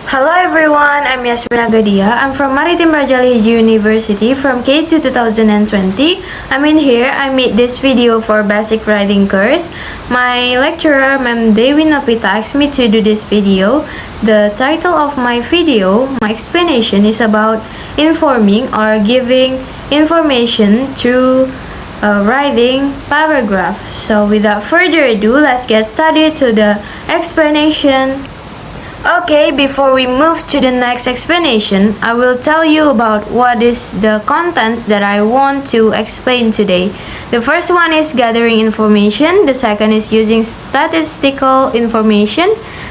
Hello everyone, I'm Yasmina Gadia. I'm from Maritim Raja Lehi University from K2 2020. I'm in here. I made this video for basic writing course. My lecturer, Ma'am Dewi Nopita, asked me to do this video. The title of my video, my explanation, is about informing or giving information through writing paragraph. So without further ado, let's get started to the explanation. Okay, before we move to the next explanation, I will tell you about what is the contents that I want to explain today. The first one is gathering information, the second is using statistical information,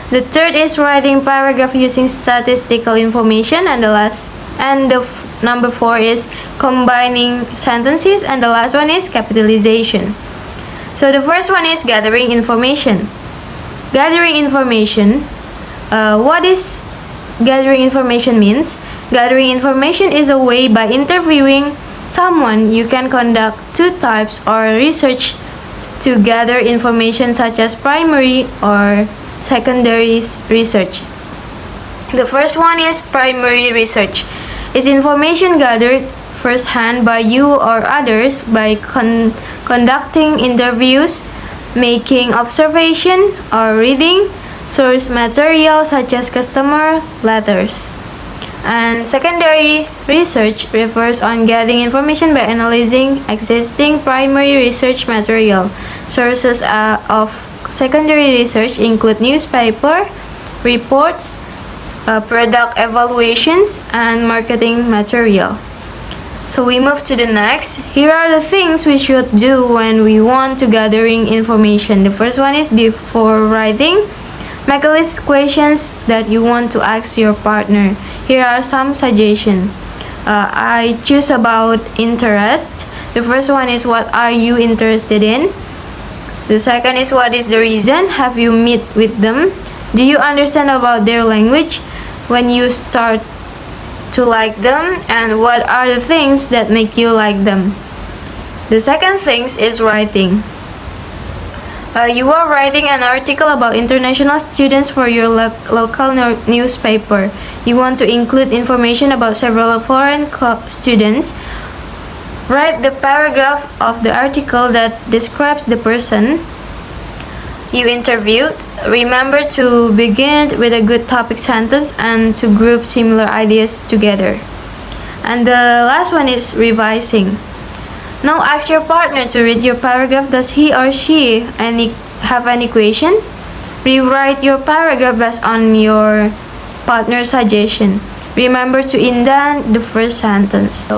the third is writing paragraph using statistical information, and number 4 is combining sentences, and the last one is capitalization. So the first one is gathering information. Gathering information. What is gathering information means? Gathering information is a way by interviewing someone. You can conduct two types or research to gather information such as primary or secondary research. The first one is primary research. Is information gathered firsthand by you or others by conducting interviews, making observation, or reading source material such as customer letters. And secondary research refers on getting information by analyzing existing primary research material. Sources of secondary research include newspaper, reports, product evaluations, and marketing material. So we move to the next. Here are the things we should do when we want to gathering information. The first one is before writing. Make a list of questions that you want to ask your partner. Here are some suggestions. I choose about interest. The first one is what are you interested in? The second is what is the reason? Have you met with them? Do you understand about their language? When you start to like them, and what are the things that make you like them? The second thing is writing. You are writing an article about international students for your local newspaper. You want to include information about several foreign students. Write the paragraph of the article that describes the person you interviewed. Remember to begin with a good topic sentence and to group similar ideas together. And the last one is revising. Now ask your partner to read your paragraph. Does he or she have any question? Rewrite your paragraph based on your partner's suggestion. Remember to indent the first sentence.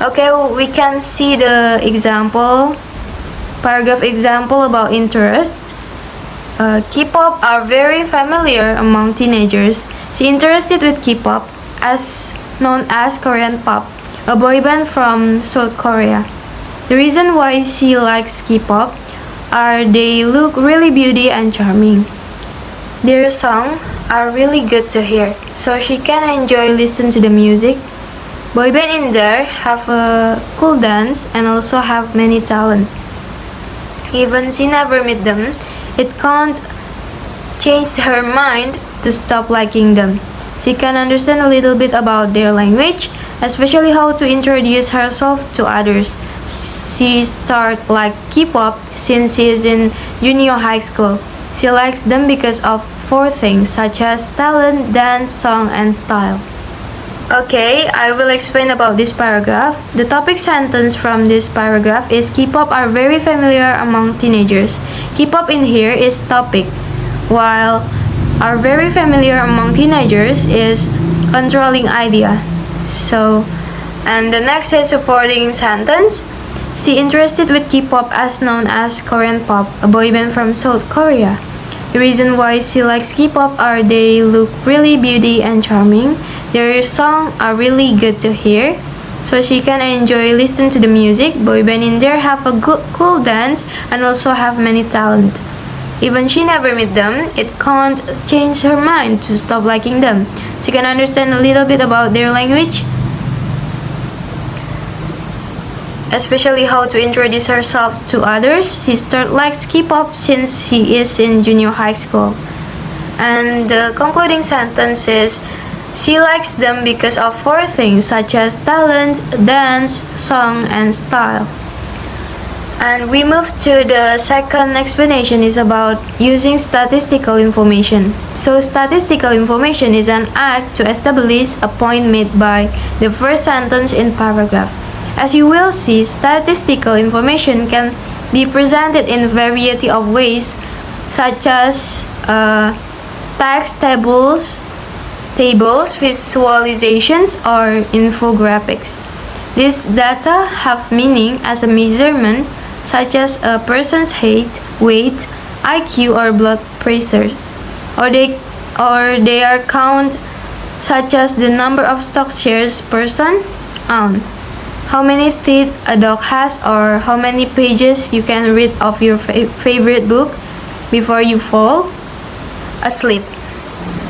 Okay, we can see the example, paragraph example about interest. K-pop are very familiar among teenagers. She interested with K-pop, as known as Korean pop, a boy band from South Korea. The reason why she likes K-pop are they look really beauty and charming. Their songs are really good to hear, so she can enjoy listen to the music. Boy band in there have a cool dance and also have many talent. Even she never met them, it can't change her mind to stop liking them. She can understand a little bit about their language, especially how to introduce herself to others. She started like K-pop since she is in junior high school. She likes them because of 4 things such as talent, dance, song, and style. Okay, I will explain about this paragraph. The topic sentence from this paragraph is K-pop are very familiar among teenagers. K-pop in here is topic, while are very familiar among teenagers is controlling idea. And the next is supporting sentence. She interested with K-pop as known as Korean pop, a boy band from South Korea. The reason why she likes K-pop are they look really beauty and charming. Their songs are really good to hear, so she can enjoy listen to the music. Boy band in there have a good cool dance and also have many talent. Even she never met them, it can't change her mind to stop liking them. She can understand a little bit about their language, especially how to introduce herself to others. She started likes K-pop since she is in junior high school. And the concluding sentence is, she likes them because of four things such as talent, dance, song, and style. And we move to the second explanation is about using statistical information. So statistical information is an act to establish a point made by the first sentence in paragraph. As you will see, statistical information can be presented in a variety of ways, such as text tables, visualizations, or infographics. These data have meaning as a measurement, such as a person's height, weight, IQ, or blood pressure, or they are count, such as the number of stock shares person own, how many teeth a dog has, or how many pages you can read of your favorite book before you fall asleep.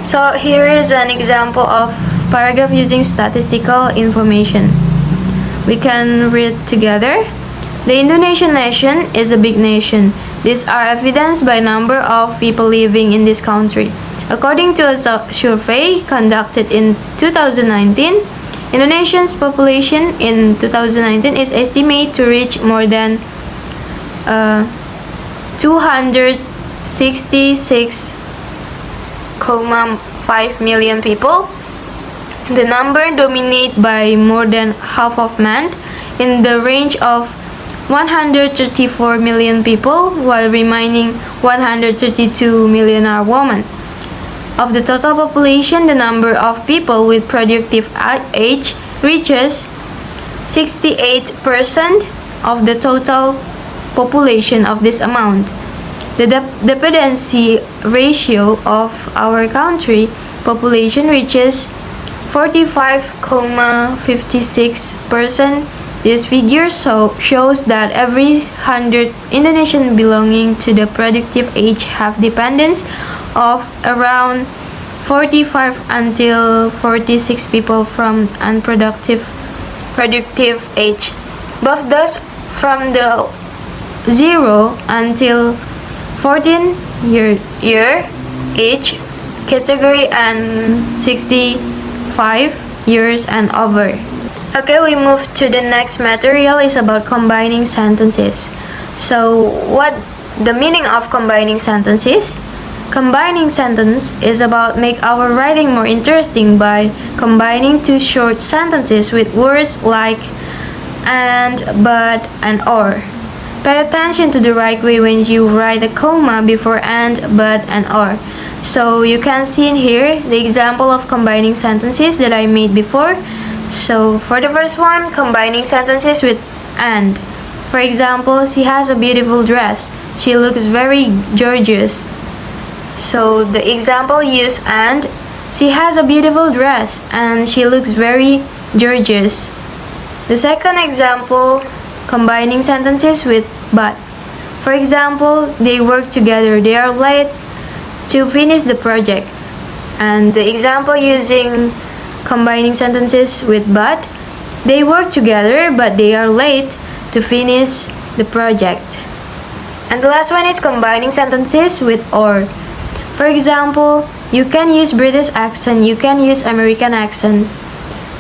So here is an example of paragraph using statistical information. We can read together. The Indonesian nation is a big nation. These are evidenced by number of people living in this country. According to a survey conducted in 2019, Indonesia's population in 2019 is estimated to reach more than 266.5 million people. The number dominated by more than half of men, in the range of 134 million people, while remaining 132 million are women. Of the total population, the number of people with productive age reaches 68% of the total population of this amount. The dependency ratio of our country population reaches 45.56%. This figure shows that every 100 Indonesians belonging to the productive age have dependents of around 45 until 46 people from unproductive productive age. Both those from the 0 until 14 year age category and 65 years and over. Okay, we move to the next material is about combining sentences. So what the meaning of combining sentences? Combining sentence is about make our writing more interesting by combining two short sentences with words like and, but, and or. Pay attention to the right way when you write a comma before and, but, and or. So you can see in here the example of combining sentences that I made before. So for the first one, combining sentences with and. For example, she has a beautiful dress. She looks very gorgeous. So the example use and. She has a beautiful dress and she looks very gorgeous. The second example, combining sentences with but. For example, they work together. They are late to finish the project. And the example using combining sentences with but. They work together but they are late to finish the project. And the last one is combining sentences with or. For example, you can use British accent, you can use American accent.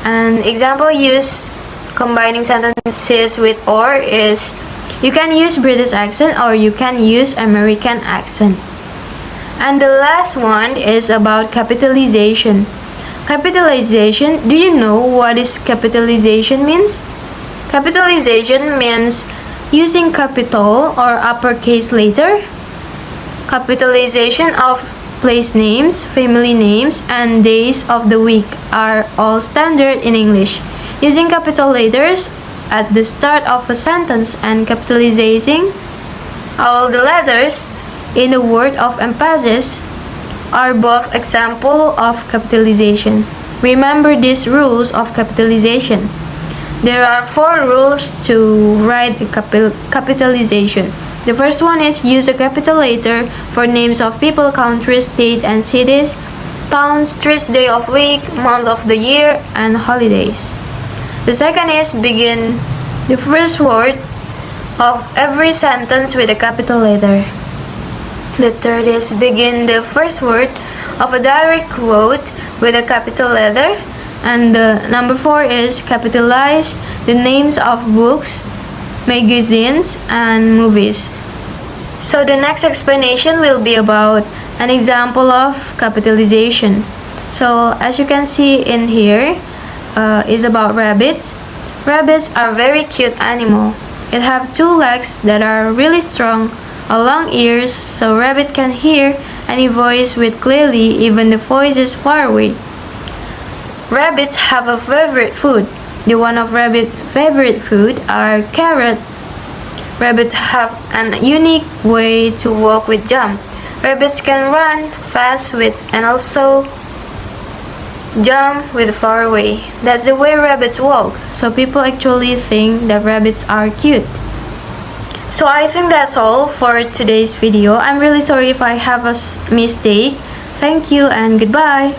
And example use combining sentences with or is you can use British accent or you can use American accent. And the last one is about capitalization. Capitalization, do you know what is capitalization means? Capitalization means using capital or uppercase letter. Capitalization of place names, family names, and days of the week are all standard in English. Using capital letters at the start of a sentence and capitalizing all the letters in a word of emphasis are both examples of capitalization. Remember these rules of capitalization. There are 4 rules to write a capitalization. The first one is use a capital letter for names of people, countries, states, and cities, towns, streets, day of week, month of the year, and holidays. The second is begin the first word of every sentence with a capital letter. The third is begin the first word of a direct quote with a capital letter. And the number 4 is capitalize the names of books, magazines, and movies. So the next explanation will be about an example of capitalization. So as you can see in here, is about rabbits. Rabbits are very cute animal. It have 2 legs that are really strong, a long ears, so rabbit can hear any voice with clearly even the voice is far away. Rabbits have a favorite food. The one of rabbit favorite food are carrot. Rabbits have an unique way to walk with jump. Rabbits can run fast with and also jump with far away. That's the way rabbits walk. So people actually think that rabbits are cute. So I think that's all for today's video. I'm really sorry if I have a mistake. Thank you and goodbye.